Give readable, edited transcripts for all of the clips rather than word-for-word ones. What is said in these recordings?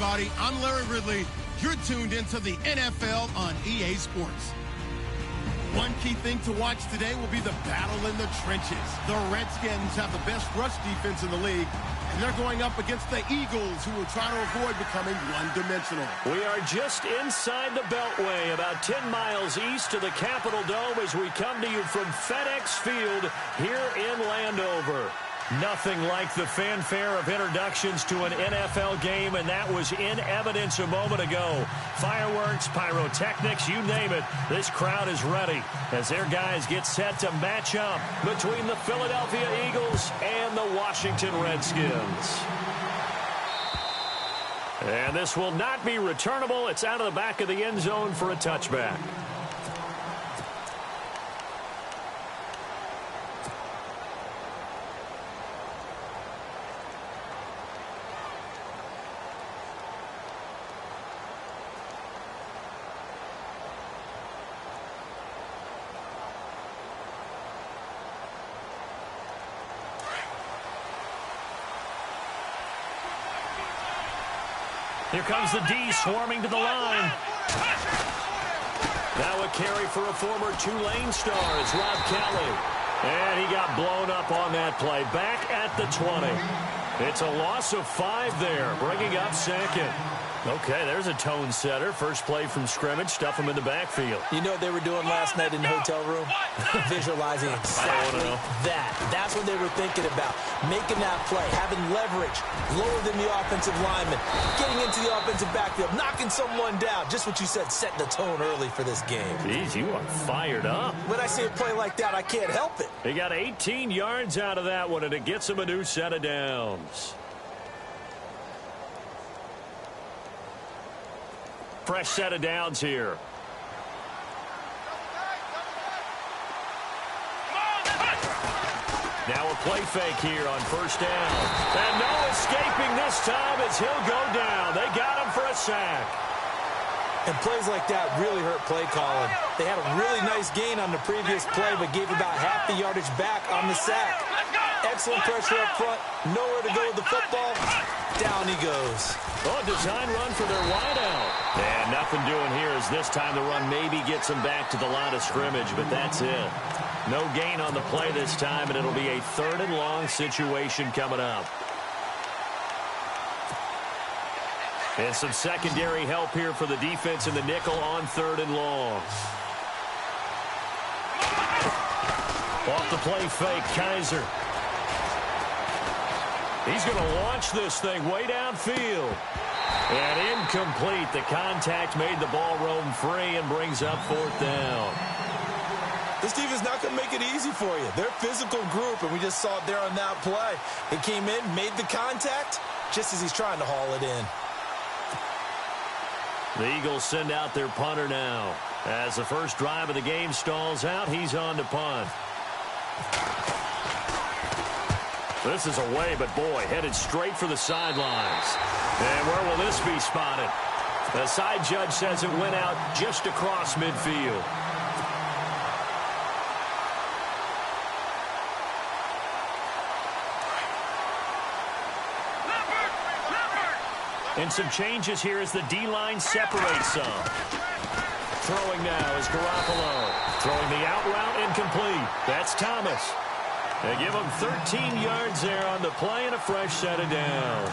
everybody. I'm Larry Ridley. You're tuned into the NFL on EA Sports. One key thing to watch today will be the battle in the trenches. The Redskins have the best rush defense in the league, and they're going up against the Eagles, who are trying to avoid becoming one-dimensional. We are just inside the Beltway, about 10 miles east of the Capitol Dome as we come to you from FedEx Field here in Landover. Nothing like the fanfare of introductions to an NFL game, and that was in evidence a moment ago. Fireworks, pyrotechnics, you name it. This crowd is ready as their guys get set to match up between the Philadelphia Eagles and the Washington Redskins. And this will not be returnable. It's out of the back of the end zone for a touchback. Here comes the D swarming to the line. Now a carry for a former Tulane star. It's Rob Kelly. And he got blown up on that play. Back at the 20. It's a loss of 5 there, bringing up second. Okay, there's a tone setter. First play from scrimmage, stuff him in the backfield. You know what they were doing last night in the hotel room? Visualizing exactly that. That's what they were thinking about. Making that play, having leverage, lower than the offensive lineman, getting into the offensive backfield, knocking someone down. Just what you said, setting the tone early for this game. Jeez, you are fired up. When I see a play like that, I can't help it. He got 18 yards out of that one, and it gets him a new set of downs. Fresh set of downs here. Now a play fake here on first down. And no escaping this time as he'll go down. They got him for a sack. And plays like that really hurt play calling. They had a really nice gain on the previous play, but gave about half the yardage back on the sack. Excellent pressure up front. Nowhere to go with the football. Down he goes. Oh, design run for their wideout. And nothing doing here as this time the run maybe gets them back to the line of scrimmage, but that's it. No gain on the play this time, and it'll be a 3rd and long situation coming up. And some secondary help here for the defense in the nickel on 3rd and long. Off the play fake, Kaiser. He's going to launch this thing way downfield. And incomplete. The contact made the ball roam free and brings up 4th down. This team is not going to make it easy for you. They're a physical group, and we just saw it there on that play. They came in, made the contact, just as he's trying to haul it in. The Eagles send out their punter now. As the first drive of the game stalls out, he's on to punt. This is away, but boy, headed straight for the sidelines. And where will this be spotted? The side judge says it went out just across midfield. And some changes here as the D-line separates some. Throwing now is Garoppolo. Throwing the out route incomplete. That's Thomas. They give him 13 yards there on the play and a fresh set of downs.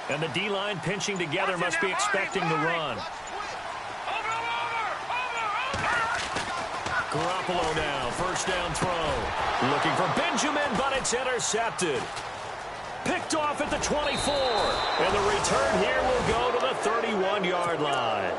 And the D-line pinching together must be expecting the run. Garoppolo now, first down throw. Looking for Benjamin, but it's intercepted. Picked off at the 24. And the return here will go to the 31-yard line.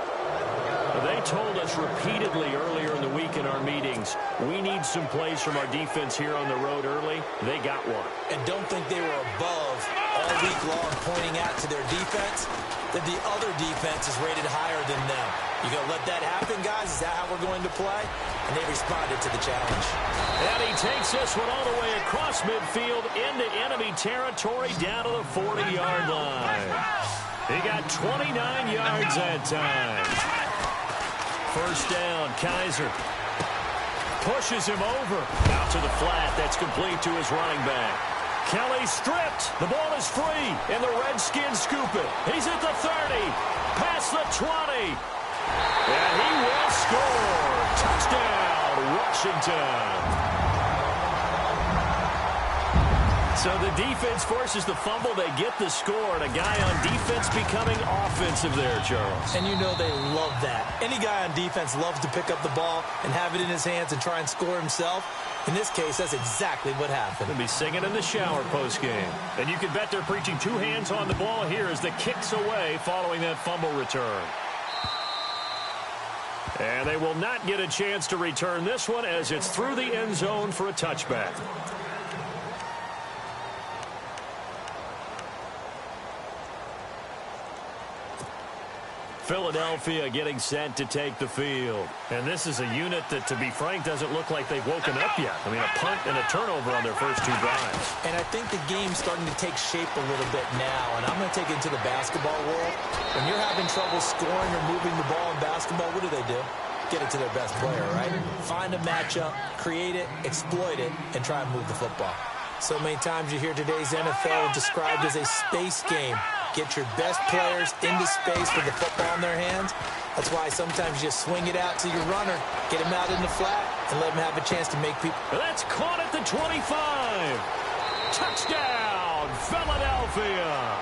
They told us repeatedly earlier in the week in our meetings, we need some plays from our defense here on the road early. They got one. And don't think they were above all week long pointing out to their defense that the other defense is rated higher than them. You going to let that happen, guys? Is that how we're going to play? And they responded to the challenge. And he takes this one all the way across midfield into enemy territory down to the 40-yard line. He got 29 yards that time. First down, Kaiser pushes him over. Out to the flat. That's complete to his running back. Kelly stripped. The ball is free, and the Redskins scoop it. He's at the 30, past the 20, and he will score. Touchdown, Washington. So the defense forces the fumble. They get the score, and a guy on defense becoming offensive there, Charles. And you know they love that. Any guy on defense loves to pick up the ball and have it in his hands and try and score himself. In this case, that's exactly what happened. They'll be singing in the shower postgame. And you can bet they're preaching two hands on the ball here as the kick's away following that fumble return. And they will not get a chance to return this one as it's through the end zone for a touchback. Philadelphia getting set to take the field. And this is a unit that, to be frank, doesn't look like they've woken up yet. I mean, a punt and a turnover on their first two drives. And I think the game's starting to take shape a little bit now. And I'm going to take it to the basketball world. When you're having trouble scoring or moving the ball in basketball, what do? Get it to their best player, right? Find a matchup, create it, exploit it, and try and move the football. So many times you hear today's NFL described as a space game. Get your best players into space with the football in their hands. That's why sometimes you just swing it out to your runner, get him out in the flat, and let him have a chance to make people. That's caught at the 25. Touchdown, Philadelphia.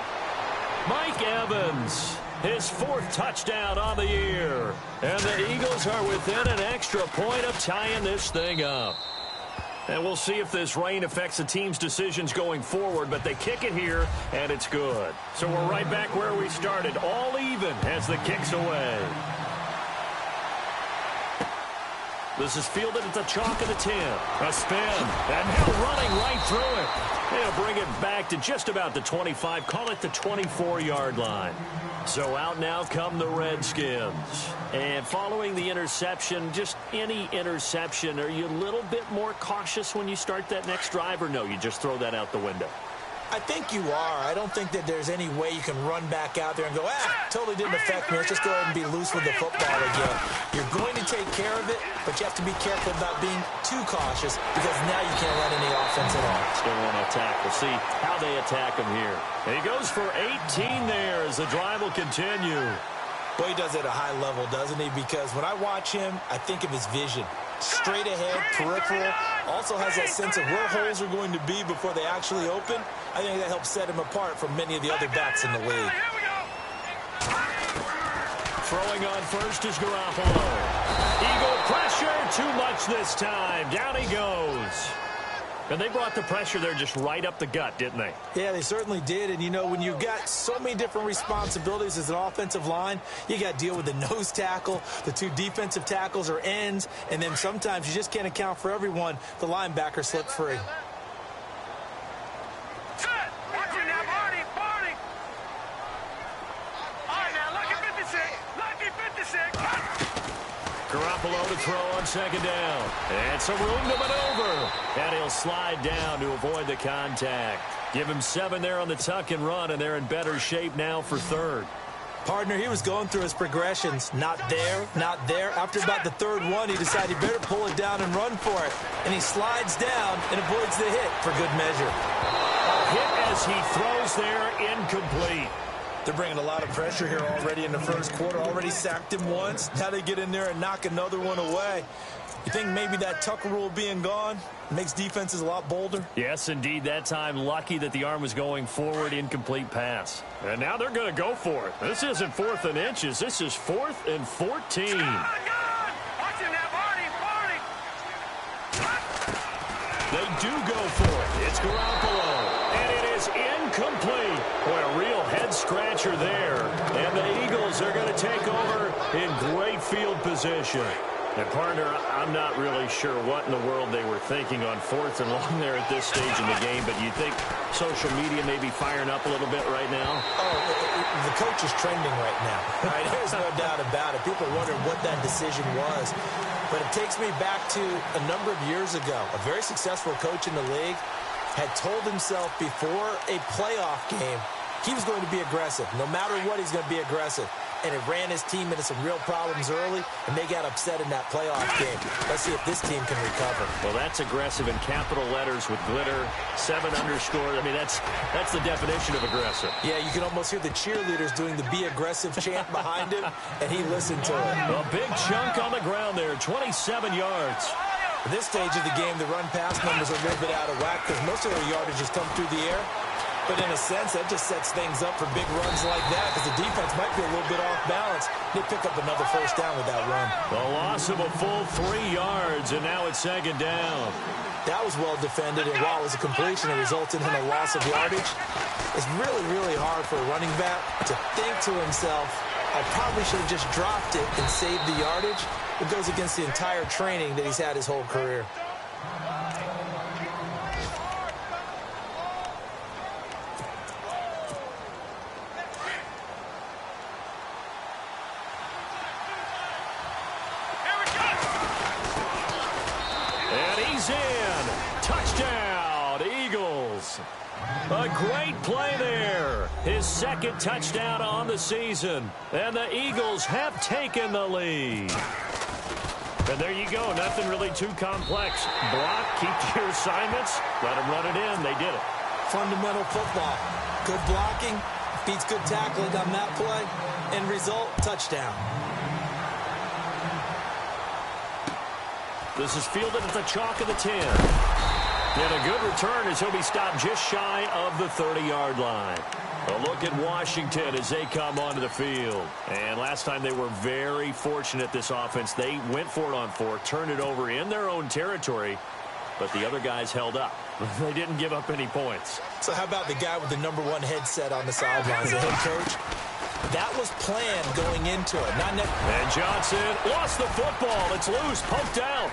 Mike Evans, his fourth touchdown on the year. And the Eagles are within an extra point of tying this thing up. And we'll see if this rain affects the team's decisions going forward, but they kick it here, and it's good. So we're right back where we started, all even as the kick's away. This is fielded at the chalk of the 10. A spin, and now running right through it. They'll bring it back to just about the 25, call it the 24-yard line. So out now come the Redskins. And following the interception, just any interception, are you a little bit more cautious when you start that next drive, or no, you just throw that out the window? I think you are. I don't think that there's any way you can run back out there and go, totally didn't affect me. Let's just go ahead and be loose with the football again. You're going to take care of it, but you have to be careful about being too cautious because now you can't run any offense at all. Still want to attack. We'll see how they attack him here. And he goes for 18 there as the drive will continue. Well, he does it at a high level, doesn't he? Because when I watch him, I think of his vision. Straight ahead, peripheral, also has that sense of where holes are going to be before they actually open. I think that helps set him apart from many of the other backs in the league. Throwing on first is Garoppolo. Eagle pressure, too much this time. Down he goes. And they brought the pressure there just right up the gut, didn't they? Yeah, they certainly did. And, you know, when you've got so many different responsibilities as an offensive line, you got to deal with the nose tackle, the two defensive tackles or ends, and then sometimes you just can't account for everyone. The linebacker slipped free. Garoppolo to throw on second down. And some room to maneuver. And he'll slide down to avoid the contact. Give him 7 there on the tuck and run, and they're in better shape now for third. Partner, he was going through his progressions. Not there, not there. After about the third one, he decided he better pull it down and run for it. And he slides down and avoids the hit for good measure. A hit as he throws there, incomplete. They're bringing a lot of pressure here already in the first quarter. Already sacked him once. Now they get in there and knock another one away. You think maybe that Tucker rule being gone makes defenses a lot bolder? Yes, indeed. That time, lucky that the arm was going forward, incomplete pass. And now they're going to go for it. This isn't 4th and inches. This is 4th and 14. They do go for it. It's Garoppolo. And it is incomplete. Boy, a real head-scratcher there. And the Eagles are going to take over in great field position. And, partner, I'm not really sure what in the world they were thinking on 4th and long there at this stage in the game, but you think social media may be firing up a little bit right now? Oh, the coach is trending right now. Right? There's no doubt about it. People are wondering what that decision was. But it takes me back to a number of years ago. A very successful coach in the league had told himself before a playoff game he was going to be aggressive. No matter what, he's going to be aggressive. and it ran his team into some real problems early, and they got upset in that playoff game. Let's see if this team can recover. Well, that's aggressive in capital letters with glitter, 7 underscore. I mean, that's the definition of aggressive. Yeah, you can almost hear the cheerleaders doing the be aggressive chant behind him, and he listened to it. A big chunk on the ground there, 27 yards. At this stage of the game, the run-pass numbers are a little bit out of whack because most of their yardage has come through the air. But in a sense, that just sets things up for big runs like that because the defense might be a little bit off balance. They pick up another first down with that run. The loss of a full 3 yards, and now it's 2nd down. That was well defended, and while it was a completion, it resulted in a loss of yardage. It's really, really hard for a running back to think to himself, I probably should have just dropped it and saved the yardage. It goes against the entire training that he's had his whole career. And he's in. Touchdown, Eagles. A great play there. His 2nd touchdown on the season. And the Eagles have taken the lead. And there you go. Nothing really too complex. Block, keep to your assignments, let them run it in. They did it. Fundamental football. Good blocking, beats good tackling on that play. End result, touchdown. This is fielded at the chalk of the 10. And a good return as he'll be stopped just shy of the 30-yard line. A look at Washington as they come onto the field. And last time they were very fortunate, this offense. They went for it on 4, turned it over in their own territory, but the other guys held up. They didn't give up any points. So how about the guy with the #1 headset on the sidelines, the head coach? That was planned going into it. And Johnson lost the football. It's loose, poked out.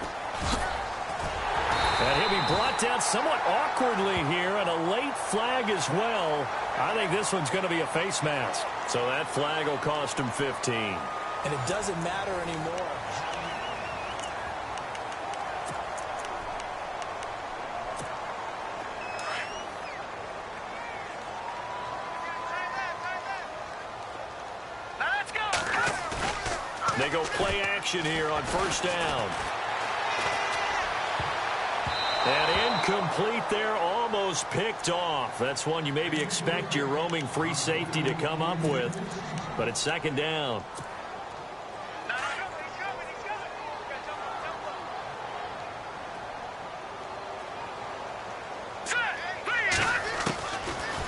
And he'll be brought down somewhat awkwardly here, and a late flag as well. I think this one's going to be a face mask. So that flag will cost him 15. And it doesn't matter anymore. They go play action here on 1st down. And incomplete there, almost picked off. That's one you maybe expect your roaming free safety to come up with. But it's 2nd down.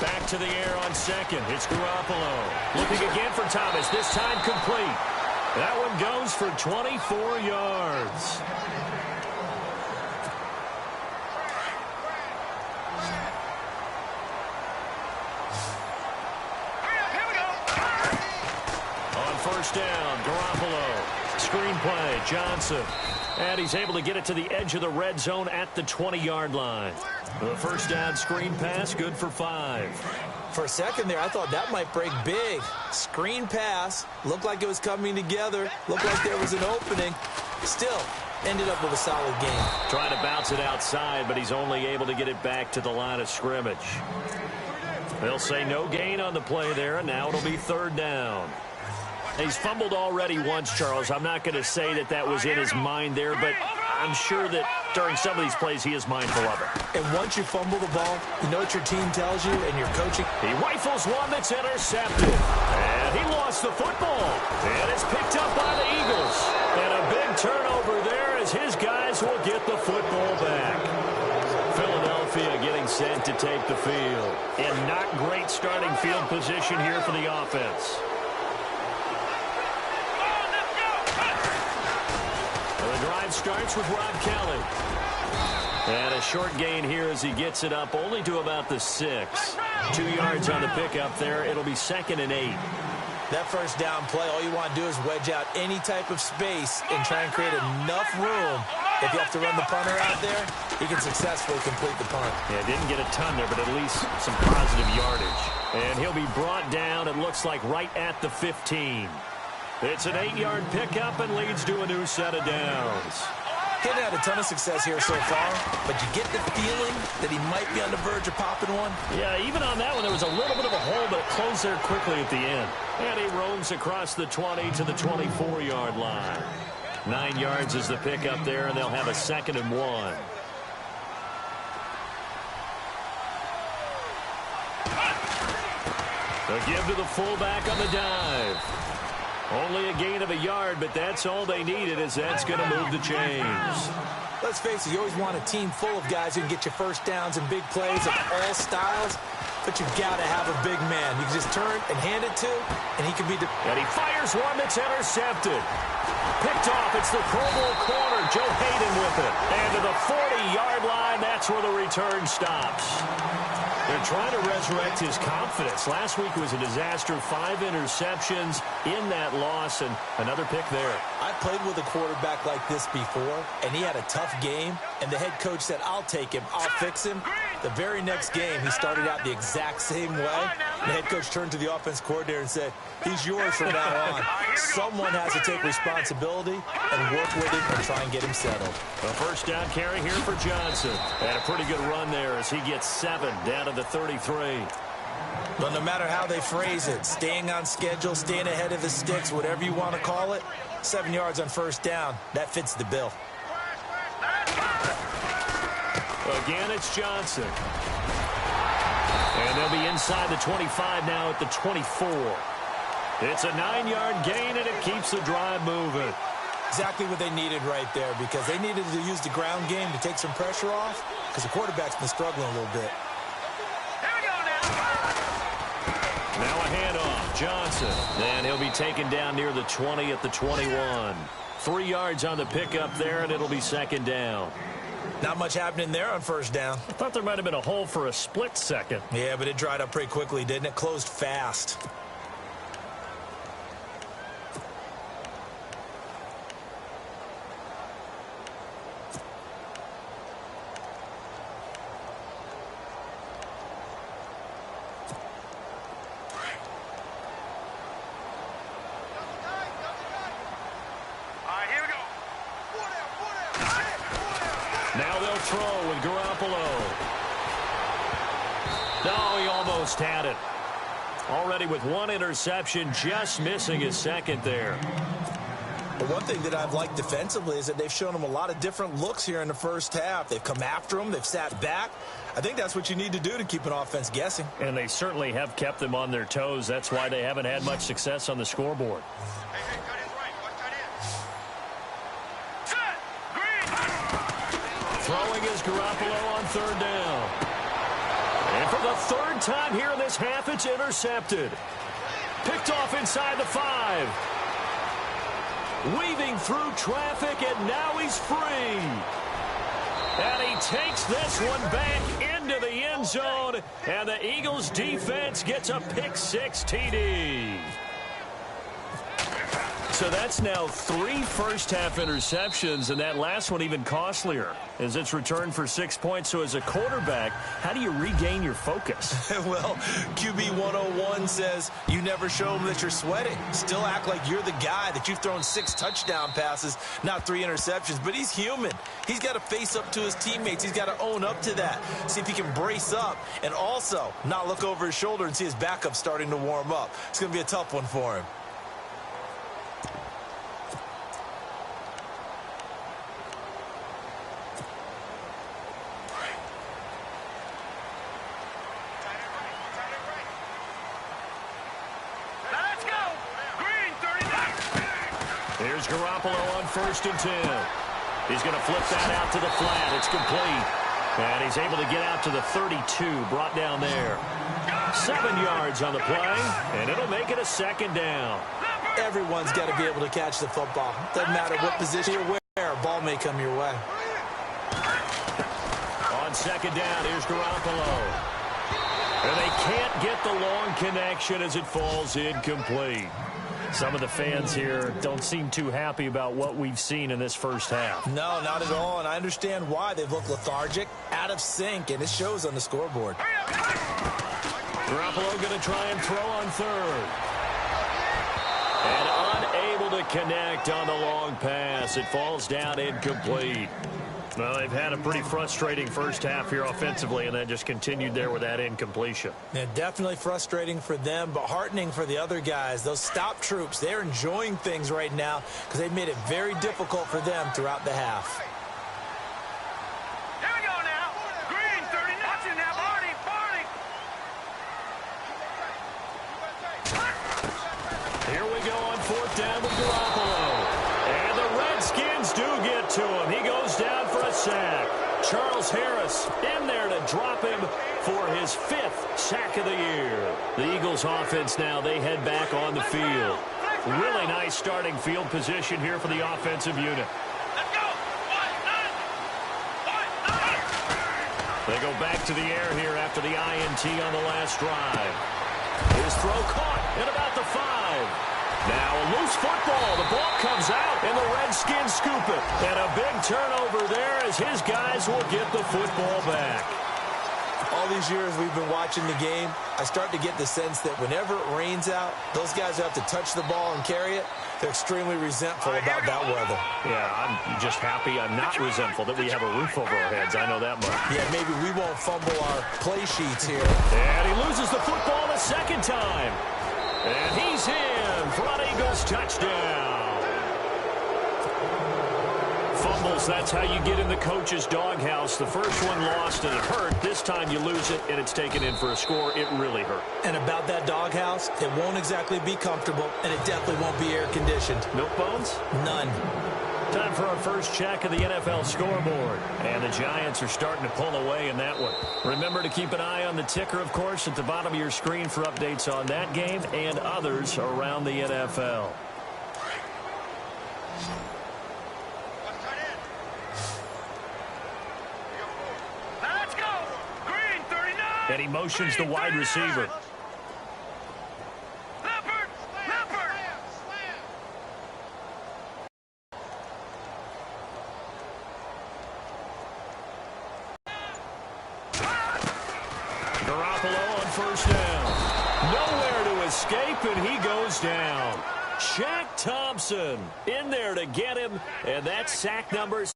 Back to the air on 2nd. It's Garoppolo. Looking again for Thomas. This time complete. That one goes for 24 yards. First down, Garoppolo. Screen play, Johnson. And he's able to get it to the edge of the red zone at the 20-yard line. The first down screen pass, good for 5. For a second there, I thought that might break big. Screen pass, looked like it was coming together, looked like there was an opening. Still, ended up with a solid game. Trying to bounce it outside, but he's only able to get it back to the line of scrimmage. They'll say no gain on the play there, and now it'll be 3rd down. He's fumbled already once, Charles. I'm not going to say that that was in his mind there, but I'm sure that during some of these plays he is mindful of it. And once you fumble the ball, you know what your team tells you and your coaching. He rifles one that's intercepted. And he lost the football. And it's picked up by the Eagles. And a big turnover there as his guys will get the football back. Philadelphia getting set to take the field. And not great starting field position here for the offense. The drive starts with Rob Kelly. And a short gain here as he gets it up only to about the 6. 2 yards on the pickup there. It'll be 2nd and 8. That first down play, all you want to do is wedge out any type of space and try and create enough room. If you have to run the punter out there, he can successfully complete the punt. Yeah, didn't get a ton there, but at least some positive yardage. And he'll be brought down, it looks like, right at the 15. It's an 8-yard pickup and leads to a new set of downs. He hasn't had a ton of success here so far, but you get the feeling that he might be on the verge of popping one. Yeah, even on that one, there was a little bit of a hole, but it closed there quickly at the end. And he roams across the 20 to the 24-yard line. 9 yards is the pickup there, and they'll have a 2nd and 1. A give to the fullback on the dive. Only a gain of a yard, but that's all they needed, as that's going to move the chains. Let's face it, you always want a team full of guys who can get you first downs and big plays of all styles, but you've got to have a big man you can just turn and hand it to, and he can be... And he fires one that's intercepted. Picked off. It's the Pro Bowl corner, Joe Hayden with it. And to the 40-yard line, that's where the return stops. They're trying to resurrect his confidence. Last week was a disaster. 5 interceptions in that loss, and another pick there. I played with a quarterback like this before, and he had a tough game, and the head coach said, I'll take him, I'll fix him. The very next game, he started out the exact same way. The head coach turned to the offense coordinator and said, he's yours from now on. Someone has to take responsibility and work with him and try and get him settled. A first down carry here for Johnson. And a pretty good run there as he gets 7 down to the 33. But no matter how they phrase it, staying on schedule, staying ahead of the sticks, whatever you want to call it, 7 yards on first down, that fits the bill. Again, it's Johnson. And they'll be inside the 25 now at the 24. It's a 9-yard gain, and it keeps the drive moving. Exactly what they needed right there, because they needed to use the ground game to take some pressure off, because the quarterback's been struggling a little bit. Now a handoff, Johnson. And he'll be taken down near the 20 at the 21. 3 yards on the pickup there, and it'll be 2nd down. Not much happening there on first down. I thought there might have been a hole for a split second. Yeah, but it dried up pretty quickly, didn't it? Closed fast. Now they'll throw with Garoppolo. No, he almost had it. Already with 1 interception, just missing his 2nd there. But one thing that I've liked defensively is that they've shown him a lot of different looks here in the first half. They've come after him. They've sat back. I think that's what you need to do to keep an offense guessing. And they certainly have kept them on their toes. That's why they haven't had much success on the scoreboard. Throwing is Garoppolo on 3rd down. And for the 3rd time here in this half, it's intercepted. Picked off inside the 5. Weaving through traffic, and now he's free. And he takes this one back into the end zone, and the Eagles defense gets a pick-6 TD. So that's now 3 first-half interceptions, and that last one even costlier as it's returned for 6 points. So as a quarterback, how do you regain your focus? Well, QB 101 says you never show them that you're sweating. Still act like you're the guy, that you've thrown 6 touchdown passes, not 3 interceptions. But he's human. He's got to face up to his teammates. He's got to own up to that. See if he can brace up and also not look over his shoulder and see his backup starting to warm up. It's going to be a tough one for him. Here's Garoppolo on 1st and 10. He's going to flip that out to the flat. It's complete. And he's able to get out to the 32, brought down there. 7 yards on the play, and it'll make it a 2nd down. Everyone's got to be able to catch the football. Doesn't matter what position you're where, a ball may come your way. On 2nd down, here's Garoppolo. And they can't get the long connection as it falls incomplete. Some of the fans here don't seem too happy about what we've seen in this first half. No, not at all, and I understand why. They've looked lethargic, out of sync, and it shows on the scoreboard. Garoppolo going to try and throw on 3rd. And unable to connect on the long pass. pass. It falls down incomplete. Well, they've had a pretty frustrating first half here offensively, and then just continued there with that incompletion. Yeah, definitely frustrating for them, but heartening for the other guys. Those stop troops, they're enjoying things right now because they've made it very difficult for them throughout the half. Here we go now. Green, 30 watching now. Barney. Here we go on fourth down with Garoppolo. And the Redskins do get to him. He goes down for a sack. Charles Harris in there to drop him for his 5th sack of the year. The Eagles offense now, they head back on the field. Really nice starting field position here for the offensive unit. Let's go. They go back to the air here after the INT on the last drive. His throw caught at about the 5. Now a loose football. The ball comes out, and the Redskins scoop it. And a big turnover there as his guys will get the football back. All these years we've been watching the game, I start to get the sense that whenever it rains out, those guys who have to touch the ball and carry it, they're extremely resentful about that weather. Yeah, I'm just happy I'm not resentful that we have a roof over our heads. I know that much. Yeah, maybe we won't fumble our play sheets here. And he loses the football the second time. And he's in for an Eagles touchdown. Fumbles, that's how you get in the coach's doghouse. The first one lost and it hurt. This time you lose it and it's taken in for a score. It really hurt. And about that doghouse, it won't exactly be comfortable, and it definitely won't be air-conditioned. Milk bones? None. Time for our first check of the NFL scoreboard. And the Giants are starting to pull away in that one. Remember to keep an eye on the ticker, of course, at the bottom of your screen for updates on that game and others around the NFL. Let's go. Green, 39. And he motions the wide receiver. Leopard. Garoppolo on first down. Nowhere to escape, and he goes down. Shaq Thompson in there to get him, and that's sack number.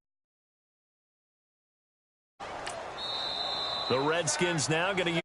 The Redskins now going to use